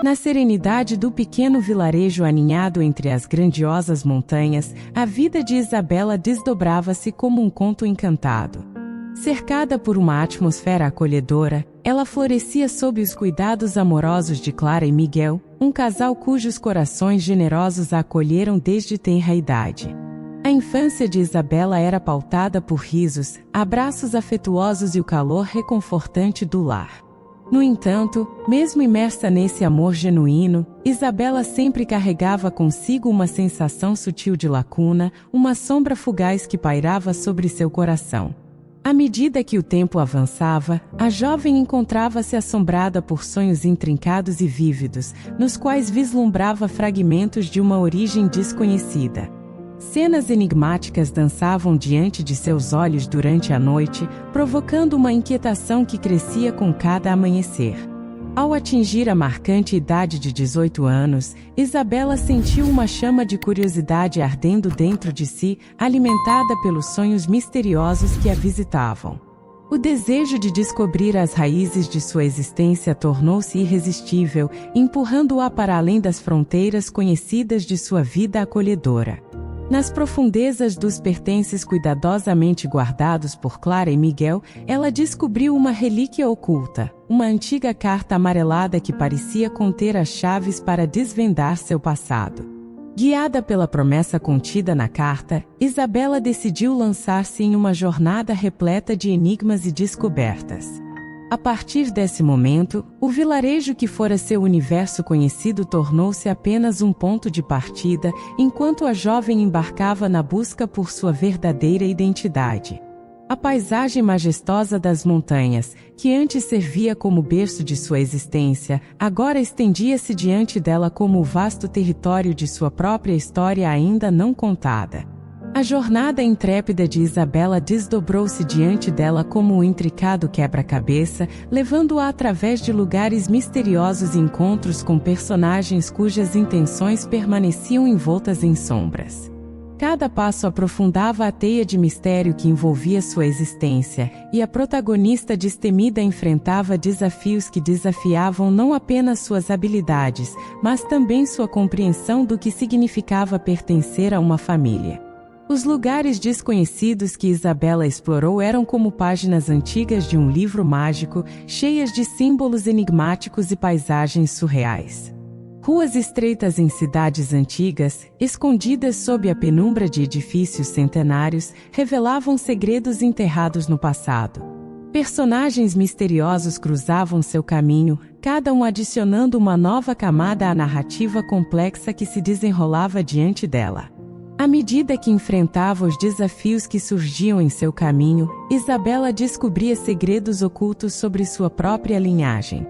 Na serenidade do pequeno vilarejo aninhado entre as grandiosas montanhas, a vida de Isabela desdobrava-se como um conto encantado. Cercada por uma atmosfera acolhedora, ela florescia sob os cuidados amorosos de Clara e Miguel, um casal cujos corações generosos a acolheram desde tenra idade. A infância de Isabela era pautada por risos, abraços afetuosos e o calor reconfortante do lar. No entanto, mesmo imersa nesse amor genuíno, Isabela sempre carregava consigo uma sensação sutil de lacuna, uma sombra fugaz que pairava sobre seu coração. À medida que o tempo avançava, a jovem encontrava-se assombrada por sonhos intrincados e vívidos, nos quais vislumbrava fragmentos de uma origem desconhecida. Cenas enigmáticas dançavam diante de seus olhos durante a noite, provocando uma inquietação que crescia com cada amanhecer. Ao atingir a marcante idade de 18 anos, Isabela sentiu uma chama de curiosidade ardendo dentro de si, alimentada pelos sonhos misteriosos que a visitavam. O desejo de descobrir as raízes de sua existência tornou-se irresistível, empurrando-a para além das fronteiras conhecidas de sua vida acolhedora. Nas profundezas dos pertences cuidadosamente guardados por Clara e Miguel, ela descobriu uma relíquia oculta, uma antiga carta amarelada que parecia conter as chaves para desvendar seu passado. Guiada pela promessa contida na carta, Isabela decidiu lançar-se em uma jornada repleta de enigmas e descobertas. A partir desse momento, o vilarejo que fora seu universo conhecido tornou-se apenas um ponto de partida, enquanto a jovem embarcava na busca por sua verdadeira identidade. A paisagem majestosa das montanhas, que antes servia como berço de sua existência, agora estendia-se diante dela como o vasto território de sua própria história ainda não contada. A jornada intrépida de Isabela desdobrou-se diante dela como um intricado quebra-cabeça, levando-a através de lugares misteriosos e encontros com personagens cujas intenções permaneciam envoltas em sombras. Cada passo aprofundava a teia de mistério que envolvia sua existência, e a protagonista destemida enfrentava desafios que desafiavam não apenas suas habilidades, mas também sua compreensão do que significava pertencer a uma família. Os lugares desconhecidos que Isabela explorou eram como páginas antigas de um livro mágico, cheias de símbolos enigmáticos e paisagens surreais. Ruas estreitas em cidades antigas, escondidas sob a penumbra de edifícios centenários, revelavam segredos enterrados no passado. Personagens misteriosos cruzavam seu caminho, cada um adicionando uma nova camada à narrativa complexa que se desenrolava diante dela. À medida que enfrentava os desafios que surgiam em seu caminho, Isabela descobria segredos ocultos sobre sua própria linhagem.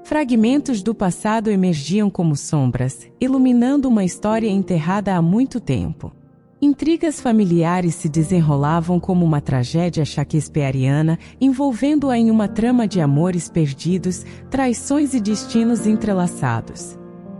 Fragmentos do passado emergiam como sombras, iluminando uma história enterrada há muito tempo. Intrigas familiares se desenrolavam como uma tragédia shakespeariana, envolvendo-a em uma trama de amores perdidos, traições e destinos entrelaçados.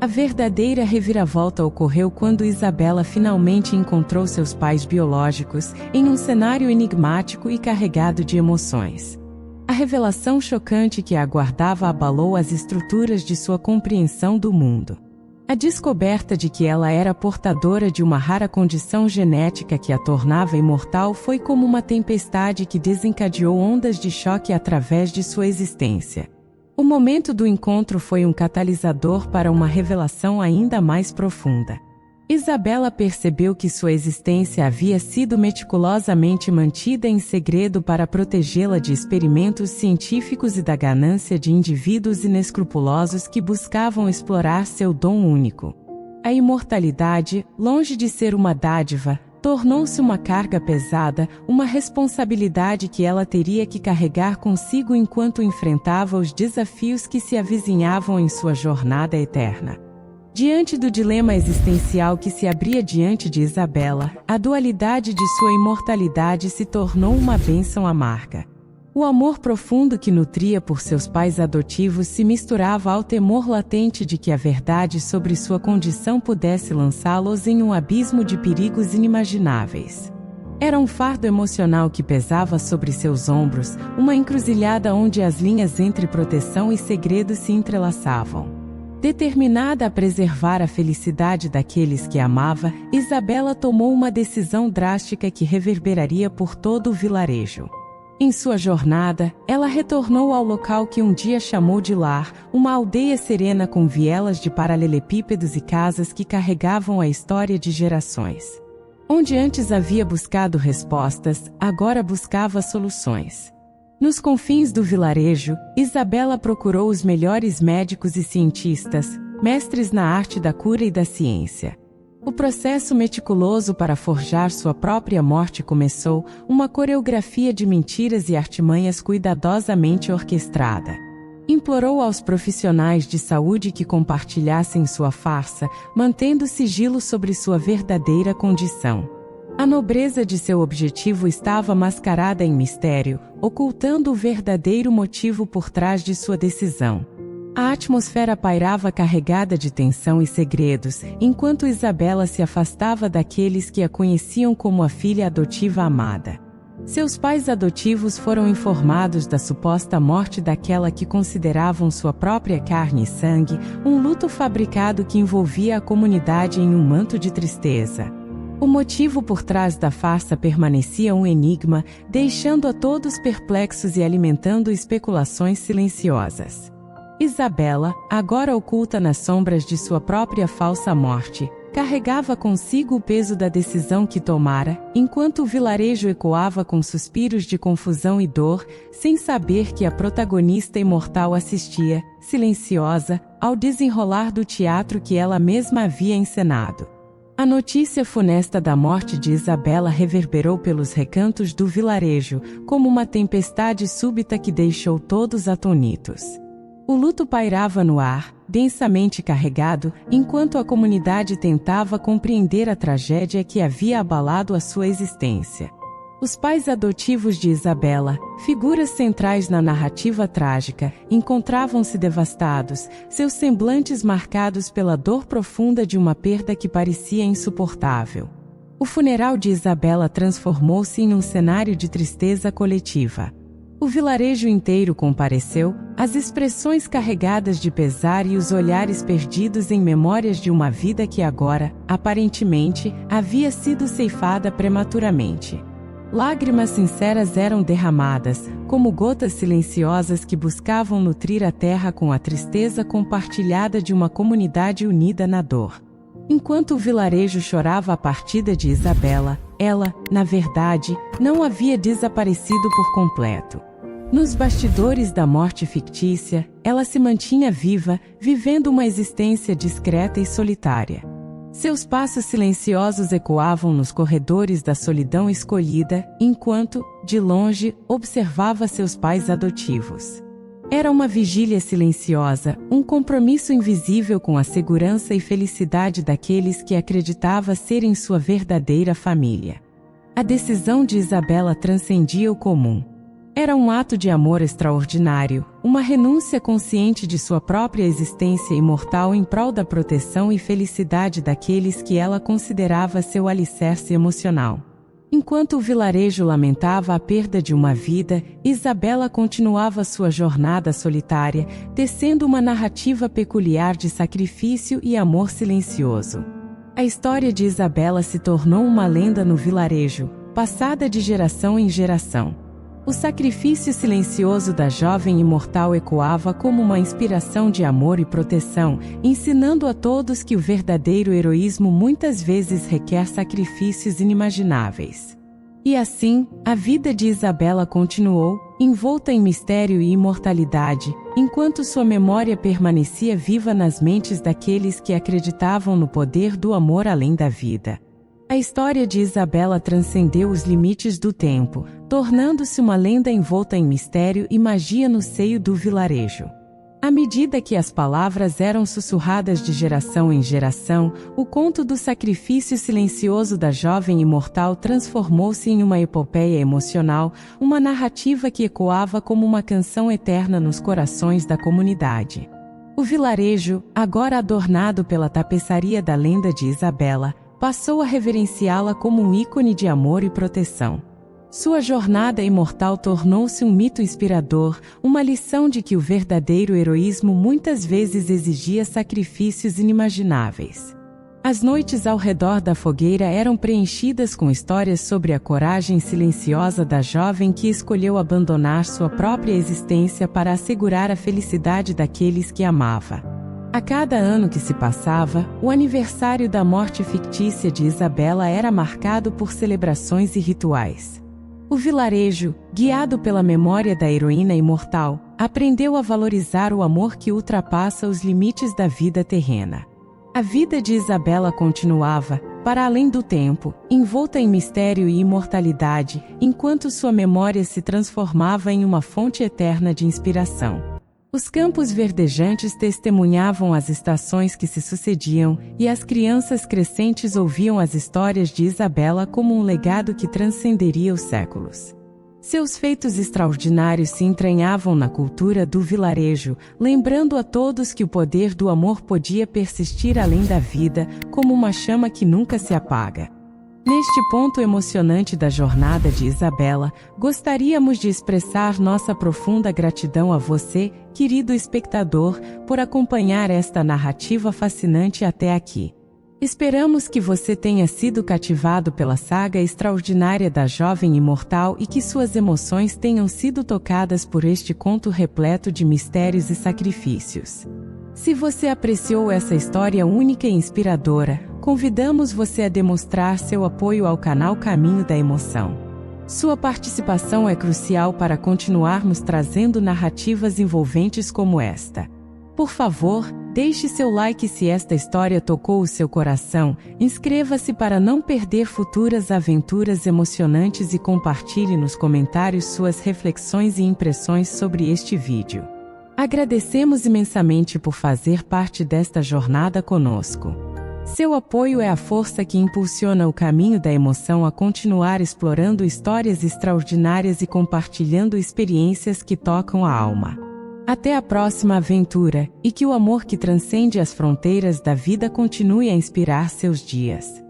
A verdadeira reviravolta ocorreu quando Isabela finalmente encontrou seus pais biológicos, em um cenário enigmático e carregado de emoções. A revelação chocante que a aguardava abalou as estruturas de sua compreensão do mundo. A descoberta de que ela era portadora de uma rara condição genética que a tornava imortal foi como uma tempestade que desencadeou ondas de choque através de sua existência. O momento do encontro foi um catalisador para uma revelação ainda mais profunda. Isabela percebeu que sua existência havia sido meticulosamente mantida em segredo para protegê-la de experimentos científicos e da ganância de indivíduos inescrupulosos que buscavam explorar seu dom único. A imortalidade, longe de ser uma dádiva, tornou-se uma carga pesada, uma responsabilidade que ela teria que carregar consigo enquanto enfrentava os desafios que se avizinhavam em sua jornada eterna. Diante do dilema existencial que se abria diante de Isabela, a dualidade de sua imortalidade se tornou uma bênção amarga. O amor profundo que nutria por seus pais adotivos se misturava ao temor latente de que a verdade sobre sua condição pudesse lançá-los em um abismo de perigos inimagináveis. Era um fardo emocional que pesava sobre seus ombros, uma encruzilhada onde as linhas entre proteção e segredo se entrelaçavam. Determinada a preservar a felicidade daqueles que amava, Isabela tomou uma decisão drástica que reverberaria por todo o vilarejo. Em sua jornada, ela retornou ao local que um dia chamou de lar, uma aldeia serena com vielas de paralelepípedos e casas que carregavam a história de gerações. Onde antes havia buscado respostas, agora buscava soluções. Nos confins do vilarejo, Isabela procurou os melhores médicos e cientistas, mestres na arte da cura e da ciência. O processo meticuloso para forjar sua própria morte começou, uma coreografia de mentiras e artimanhas cuidadosamente orquestrada. Implorou aos profissionais de saúde que compartilhassem sua farsa, mantendo sigilo sobre sua verdadeira condição. A nobreza de seu objetivo estava mascarada em mistério, ocultando o verdadeiro motivo por trás de sua decisão. A atmosfera pairava carregada de tensão e segredos, enquanto Isabela se afastava daqueles que a conheciam como a filha adotiva amada. Seus pais adotivos foram informados da suposta morte daquela que consideravam sua própria carne e sangue, um luto fabricado que envolvia a comunidade em um manto de tristeza. O motivo por trás da farsa permanecia um enigma, deixando a todos perplexos e alimentando especulações silenciosas. Isabela, agora oculta nas sombras de sua própria falsa morte, carregava consigo o peso da decisão que tomara, enquanto o vilarejo ecoava com suspiros de confusão e dor, sem saber que a protagonista imortal assistia, silenciosa, ao desenrolar do teatro que ela mesma havia encenado. A notícia funesta da morte de Isabela reverberou pelos recantos do vilarejo, como uma tempestade súbita que deixou todos atônitos. O luto pairava no ar, densamente carregado, enquanto a comunidade tentava compreender a tragédia que havia abalado a sua existência. Os pais adotivos de Isabela, figuras centrais na narrativa trágica, encontravam-se devastados, seus semblantes marcados pela dor profunda de uma perda que parecia insuportável. O funeral de Isabela transformou-se em um cenário de tristeza coletiva. O vilarejo inteiro compareceu, as expressões carregadas de pesar e os olhares perdidos em memórias de uma vida que agora, aparentemente, havia sido ceifada prematuramente. Lágrimas sinceras eram derramadas, como gotas silenciosas que buscavam nutrir a terra com a tristeza compartilhada de uma comunidade unida na dor. Enquanto o vilarejo chorava a partida de Isabela, ela, na verdade, não havia desaparecido por completo. Nos bastidores da morte fictícia, ela se mantinha viva, vivendo uma existência discreta e solitária. Seus passos silenciosos ecoavam nos corredores da solidão escolhida, enquanto, de longe, observava seus pais adotivos. Era uma vigília silenciosa, um compromisso invisível com a segurança e felicidade daqueles que acreditava serem sua verdadeira família. A decisão de Isabela transcendia o comum. Era um ato de amor extraordinário, uma renúncia consciente de sua própria existência imortal em prol da proteção e felicidade daqueles que ela considerava seu alicerce emocional. Enquanto o vilarejo lamentava a perda de uma vida, Isabela continuava sua jornada solitária, tecendo uma narrativa peculiar de sacrifício e amor silencioso. A história de Isabela se tornou uma lenda no vilarejo, passada de geração em geração. O sacrifício silencioso da jovem imortal ecoava como uma inspiração de amor e proteção, ensinando a todos que o verdadeiro heroísmo muitas vezes requer sacrifícios inimagináveis. E assim, a vida de Isabela continuou, envolta em mistério e imortalidade, enquanto sua memória permanecia viva nas mentes daqueles que acreditavam no poder do amor além da vida. A história de Isabela transcendeu os limites do tempo, tornando-se uma lenda envolta em mistério e magia no seio do vilarejo. À medida que as palavras eram sussurradas de geração em geração, o conto do sacrifício silencioso da jovem imortal transformou-se em uma epopeia emocional, uma narrativa que ecoava como uma canção eterna nos corações da comunidade. O vilarejo, agora adornado pela tapeçaria da lenda de Isabela, passou a reverenciá-la como um ícone de amor e proteção. Sua jornada imortal tornou-se um mito inspirador, uma lição de que o verdadeiro heroísmo muitas vezes exigia sacrifícios inimagináveis. As noites ao redor da fogueira eram preenchidas com histórias sobre a coragem silenciosa da jovem que escolheu abandonar sua própria existência para assegurar a felicidade daqueles que amava. A cada ano que se passava, o aniversário da morte fictícia de Isabela era marcado por celebrações e rituais. O vilarejo, guiado pela memória da heroína imortal, aprendeu a valorizar o amor que ultrapassa os limites da vida terrena. A vida de Isabela continuava, para além do tempo, envolta em mistério e imortalidade, enquanto sua memória se transformava em uma fonte eterna de inspiração. Os campos verdejantes testemunhavam as estações que se sucediam, e as crianças crescentes ouviam as histórias de Isabela como um legado que transcenderia os séculos. Seus feitos extraordinários se entranhavam na cultura do vilarejo, lembrando a todos que o poder do amor podia persistir além da vida, como uma chama que nunca se apaga. Neste ponto emocionante da jornada de Isabela, gostaríamos de expressar nossa profunda gratidão a você, querido espectador, por acompanhar esta narrativa fascinante até aqui. Esperamos que você tenha sido cativado pela saga extraordinária da jovem imortal e que suas emoções tenham sido tocadas por este conto repleto de mistérios e sacrifícios. Se você apreciou essa história única e inspiradora, convidamos você a demonstrar seu apoio ao canal Caminho da Emoção. Sua participação é crucial para continuarmos trazendo narrativas envolventes como esta. Por favor, deixe seu like se esta história tocou o seu coração, inscreva-se para não perder futuras aventuras emocionantes e compartilhe nos comentários suas reflexões e impressões sobre este vídeo. Agradecemos imensamente por fazer parte desta jornada conosco. Seu apoio é a força que impulsiona o Caminho da Emoção a continuar explorando histórias extraordinárias e compartilhando experiências que tocam a alma. Até a próxima aventura, e que o amor que transcende as fronteiras da vida continue a inspirar seus dias.